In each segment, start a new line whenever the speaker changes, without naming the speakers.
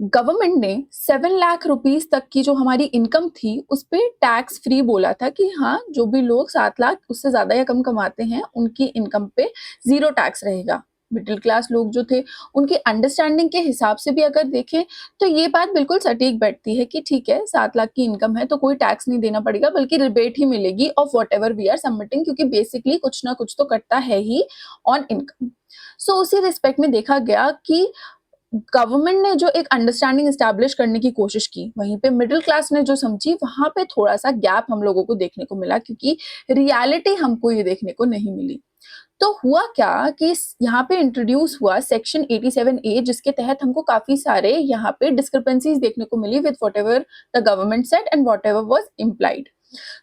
Government ने 7 lakh rupees तक की जो हमारी इनकम थी, उस पे टैक्स फ्री बोला था कि हाँ, जो भी लोग 7 लाख उससे ज़्यादा या कम कमाते हैं, उनकी इनकम पे ज़ीरो टैक्स रहेगा। मिडल क्लास लोग जो थे, उनकी अंडरस्टैंडिंग के हिसाब से भी अगर देखें, तो ये बात बिल्कुल सटीक बैठती है कि ठीक है, 7 लाख की इनकम है, तो कोई टैक्स नहीं देना पड़ेगा, बल्कि रिबेट ही मिलेगी of whatever we are submitting, क्योंकि बेसिकली कुछ ना कुछ तो कटता है ही ऑन इनकम। सो उसी रिस्पेक्ट में देखा गया कि गवर्नमेंट ने जो एक अंडरस्टैंडिंग एस्टैब्लिश करने की कोशिश की, वहीं पे मिडिल क्लास ने जो समझी, वहाँ पे थोड़ा-सा गैप हम लोगों को देखने को मिला, क्योंकि रियलिटी हमको ये देखने को नहीं मिली। तो हुआ क्या कि यहाँ पे इंट्रोड्यूस हुआ सेक्शन 87A, जिसके तहत हमको काफ़ी सारे यहाँ पे डिस्क्रिपेंसीज़ देखने को मिली with whatever the government said and whatever was implied.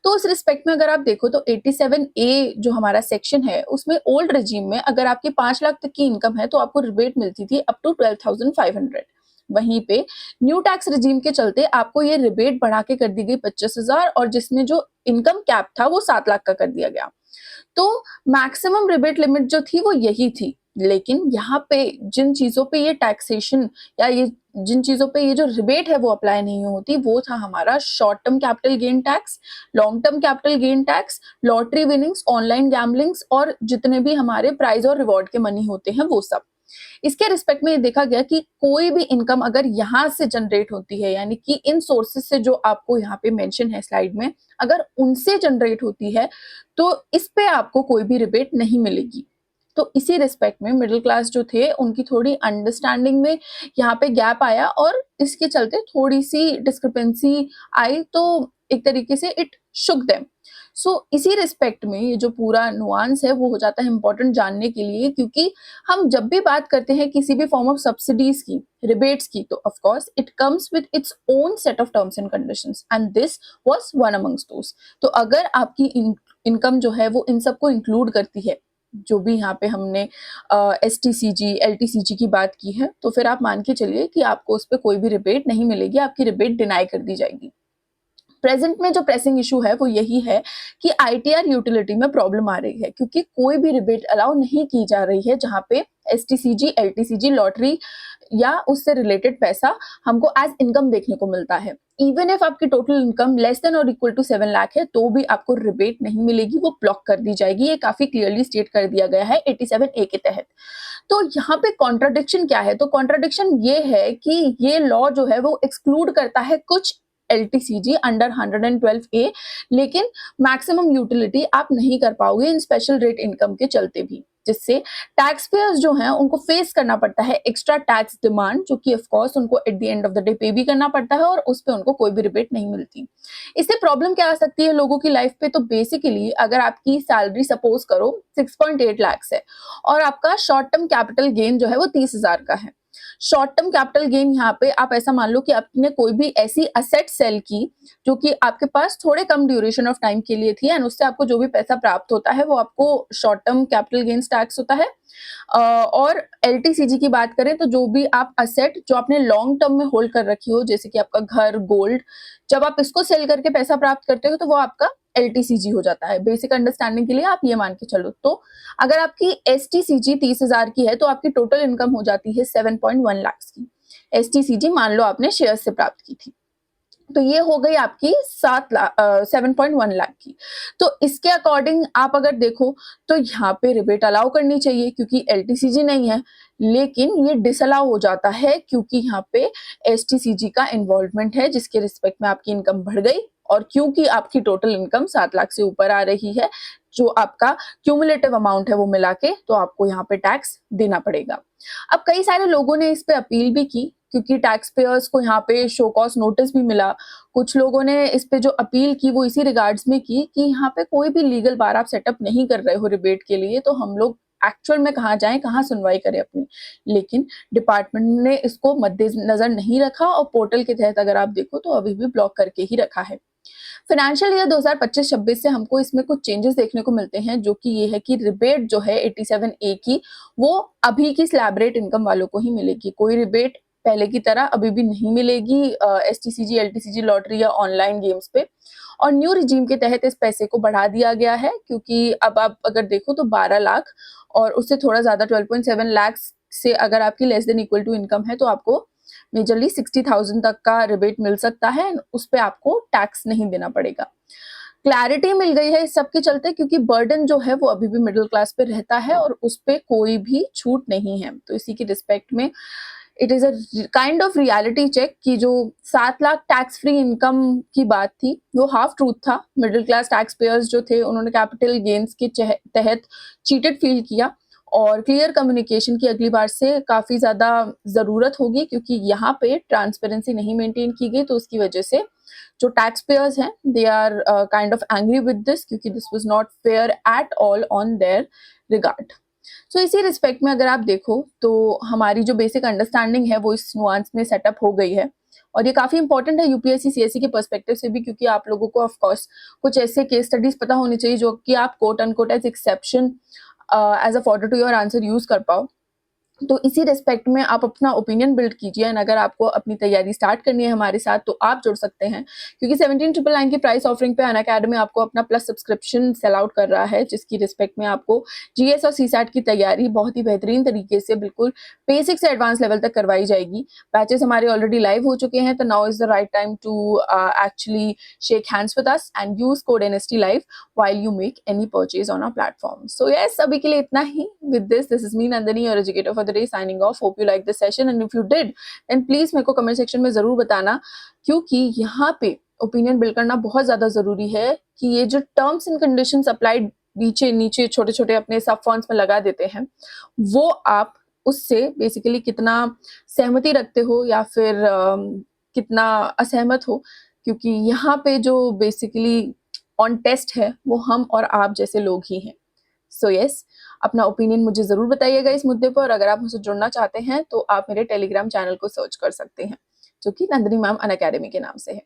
तो उस रिस्पेक्ट में अगर आप देखो, तो 87A जो हमारा सेक्शन है, उसमें ओल्ड रेजिम में अगर आपकी 5 लाख तक की इनकम है, तो आपको रिबेट मिलती थी अप टू 12,500। वहीं पे न्यू टैक्स रेजिम के चलते आपको ये रिबेट बढ़ा के कर दी गई 25,000, और जिसमें जो इनकम कैप था वो 7 लाख का कर दिया गया। तो मैक्सिमम रिबेट लिमिट जो थी वो यही थी। लेकिन यहाँ पे जिन चीज़ों पे ये टैक्सेशन या ये जिन चीज़ों पे ये जो रिबेट है वो अप्लाई नहीं होती, वो था हमारा short term capital gain tax, long term capital gain tax, lottery winnings, online gamblings, और जितने भी हमारे प्राइज और रिवॉर्ड के मनी होते हैं वो सब। इसके रिस्पेक्ट में ये देखा गया कि कोई भी इनकम अगर यहाँ से जनरेट होती है, यानी कि इन सोर्सेज से जो आपको यहाँ पे मेंशन है स्लाइड में, अगर उनसे जनरेट होती है, तो इस पे आपको कोई भी रिबेट नहीं मिलेगी। तो इसी रिस्पेक्ट में मिडिल क्लास जो थे, उनकी थोड़ी अंडरस्टैंडिंग में यहाँ पे गैप आया, और इसके चलते थोड़ी सी डिस्क्रिपेंसी आई, तो एक तरीके से इट शुक देम। सो इसी रिस्पेक्ट में ये जो पूरा नुआंस है वो हो जाता है इंपॉर्टेंट जानने के लिए, क्योंकि हम जब भी बात करते हैं किसी भी फॉर्म ऑफ सब्सिडीज की, रिबेट्स की, तो of course it comes with its own set of terms and conditions, and this was one amongst those. तो अगर आपकी इनकम जो है वो इन सबको इंक्लूड करती है, जो भी यहाँ पे हमने STCG, LTCG की बात की है, तो फिर आप मान के चलिए कि आपको उस पर कोई भी रिबेट नहीं मिलेगी, आपकी रिबेट डिनाई कर दी जाएगी। प्रेजेंट में जो प्रेसिंग इशू है वो यही है कि ITR यूटिलिटी में प्रॉब्लम आ रही है, क्योंकि कोई भी रिबेट अलाउ नहीं की जा रही है जहां पे STCG, LTCG, लॉटरी या उससे रिलेटेड पैसा हमको एज इनकम देखने को मिलता है। इवन इफ आपकी टोटल इनकम लेस देन और इक्वल टू 7 लाख है, तो भी आपको रिबेट नहीं मिलेगी, वो ब्लॉक कर दी जाएगी। ये काफी क्लियरली स्टेट कर दिया गया है 87A के तहत। तो यहाँ पे कॉन्ट्राडिक्शन क्या है? तो कॉन्ट्राडिक्शन ये है कि ये लॉ जो है वो एक्सक्लूड करता है कुछ LTCG अंडर 112A, लेकिन मैक्सिमम यूटिलिटी आप नहीं कर पाओगे इन स्पेशल रेट इनकम के चलते भी, जिससे टैक्स पेयर्स जो हैं उनको फेस करना पड़ता है एक्स्ट्रा टैक्स डिमांड, जो कि ऑफ कोर्स उनको at the end of the day पे भी करना पड़ता है, और उस पे उनको कोई भी रिबेट नहीं मिलती। इससे प्रॉब्लम क्या आ सकती है लोगों की लाइफ पे? तो बेसिकली अगर आपकी सैलरी सपोज करो 6.8 लाख है, और आपका शॉर्ट टर्म कैपिटल गेन जो है वो 30,000 का है। शॉर्ट टर्म कैपिटल गेन यहाँ पे आप ऐसा मान लो कि आपने कोई भी ऐसी असेट सेल की जो कि आपके पास थोड़े कम ड्यूरेशन ऑफ टाइम के लिए थी, एंड उससे आपको जो भी पैसा प्राप्त होता है वो आपको short term capital gains tax होता है। और LTCG की बात करें, तो जो भी आप असेट जो आपने लॉन्ग टर्म में होल्ड कर रखी हो, जैसे कि आपका घर, गोल्ड, जब आप इसको सेल करके पैसा प्राप्त करते हो, तो वो आपका LTCG हो जाता है। बेसिक अंडरस्टैंडिंग के लिए आप ये मान के चलो। तो अगर आपकी STCG 30,000 की है, तो आपकी टोटल इनकम हो जाती है 7.1 लाख की। STCG मान लो आपने शेयर से प्राप्त की थी, तो ये हो गई आपकी 7.1 लाख की। तो इसके अकॉर्डिंग आप अगर देखो, तो यहाँ पे रिबेट अलाउ करनी चाहिए क्योंकि LTCG नहीं है, लेकिन ये डिसअलाउ हो जाता है क्योंकि यहाँ पे STCG का इन्वॉल्वमेंट है, जिसके रिस्पेक्ट में आपकी इनकम बढ़ गई, और क्योंकि आपकी टोटल इनकम 7 लाख से ऊपर आ रही है, जो आपका क्यूमुलेटिव अमाउंट है वो मिला के, तो आपको यहाँ पे टैक्स देना पड़ेगा। अब कई सारे लोगों ने इस पे अपील भी की, क्योंकि टैक्स पेयर्स को यहाँ पे शो कॉज नोटिस भी मिला। कुछ लोगों ने इस पे जो अपील की वो इसी रिगार्ड्स में की कि यहाँ पे कोई भी लीगल बार आप सेटअप नहीं कर रहे हो रिबेट के लिए, तो हम लोग एक्चुअल में कहाँ जाएं, कहाँ सुनवाई करें अपनी। लेकिन डिपार्टमेंट ने इसको मद्देनजर नहीं रखा, और पोर्टल के तहत अगर आप देखो तो अभी भी ब्लॉक करके ही रखा है। फाइनेंशियल ईयर 2025-26 से हमको इसमें कुछ चेंजेस देखने को मिलते हैं, जो कि ये है कि रिबेट जो है 87A की, वो अभी की स्लैब रेट इनकम वालों को ही मिलेगी। कोई रिबेट पहले की तरह अभी भी नहीं मिलेगी STCG, LTCG, लॉटरी या ऑनलाइन गेम्स पे। और न्यू रिजीम के तहत इस पैसे को बढ़ा दिया गया है, क्योंकि अब आप अगर देखो तो 12 लाख और उससे थोड़ा ज्यादा 12.7 लाख से अगर आपकी less than equal to income है, तो आपको मेजरली 60,000 तक का रिबेट मिल सकता है, उस पे आपको टैक्स नहीं देना पड़ेगा। क्लैरिटी मिल गई है इस सब के चलते, क्योंकि बर्डन जो है वो अभी भी मिडिल क्लास पे रहता है और उस पे कोई भी छूट नहीं है। तो इसी की रिस्पेक्ट में it is a kind of reality check कि जो 7 लाख टैक्स फ्री इनकम की बात थी, वो हाफ ट्रूथ था। मिडिल क्लास टैक्स पेयर्स जो थे, उन्होंने कैपिटल गेन्स के तहत चीटेड फील किया और क्लियर कम्युनिकेशन की अगली बार से काफ़ी ज़्यादा ज़रूरत होगी, क्योंकि यहाँ पे ट्रांसपेरेंसी नहीं मेंटेन की गई। तो उसकी वजह से जो टैक्स पेयर्स हैं, they are kind of angry with this, क्योंकि this was not fair at all on their regard. So इसी रिस्पेक्ट में अगर आप देखो तो हमारी जो बेसिक अंडरस्टैंडिंग है वो इस नुआंस में सेटअप हो गई है, और ये काफ़ी इंपॉर्टेंट है यूपीएससी सीएससी के पर्सपेक्टिव से भी, क्योंकि आप लोगों को ऑफ कोर्स कुछ ऐसे केस स्टडीज पता होनी चाहिए जो कि आप quote unquote as exception as a fodder to your answer use कर पाओ। तो इसी रिस्पेक्ट में आप अपना ओपिनियन बिल्ड कीजिए, एंड अगर आपको अपनी तैयारी स्टार्ट करनी है हमारे साथ तो आप जुड़ सकते हैं, क्योंकि 17,999 की प्राइस ऑफरिंग पे अनअकैडमी आपको अपना प्लस सब्सक्रिप्शन सेल आउट कर रहा है, जिसकी रिस्पेक्ट में आपको जीएस और सीसैट की तैयारी बहुत ही बेहतरीन तरीके से बिल्कुल बेसिक से एडवांस लेवल तक करवाई जाएगी। बैचेस हमारे ऑलरेडी लाइव हो चुके हैं, तो now is the right time to actually shake hands with us and use code NST live while you make any purchase on our platform. So yes, अभी के लिए इतना ही। With this is me Nandini, your educator for the day, signing off. Hope you liked this session, and if you did, then please मेरे को comment section में ज़रूर बताना, क्योंकि यहाँ पे opinion build करना बहुत ज़्यादा ज़रूरी है कि ये जो terms and conditions applied नीचे छोटे-छोटे अपने सब फॉन्ट्स में लगा देते हैं, वो आप उससे बेसिकली कितना सहमति रखते हो या फिर कितना असहमत हो, क्योंकि यहाँ पे जो बेसिकली ऑन टेस्ट है वो हम और आप जैसे लोग ही हैं। सो यस, अपना ओपिनियन मुझे ज़रूर बताइएगा इस मुद्दे पर। अगर आप मुझसे जुड़ना चाहते हैं तो आप मेरे टेलीग्राम चैनल को सर्च कर सकते हैं, जो कि नंदिनी मैम अनअकैडमी के नाम से है।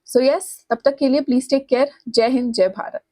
सो यस, तब तक के लिए प्लीज़ टेक केयर। जय हिंद, जय भारत।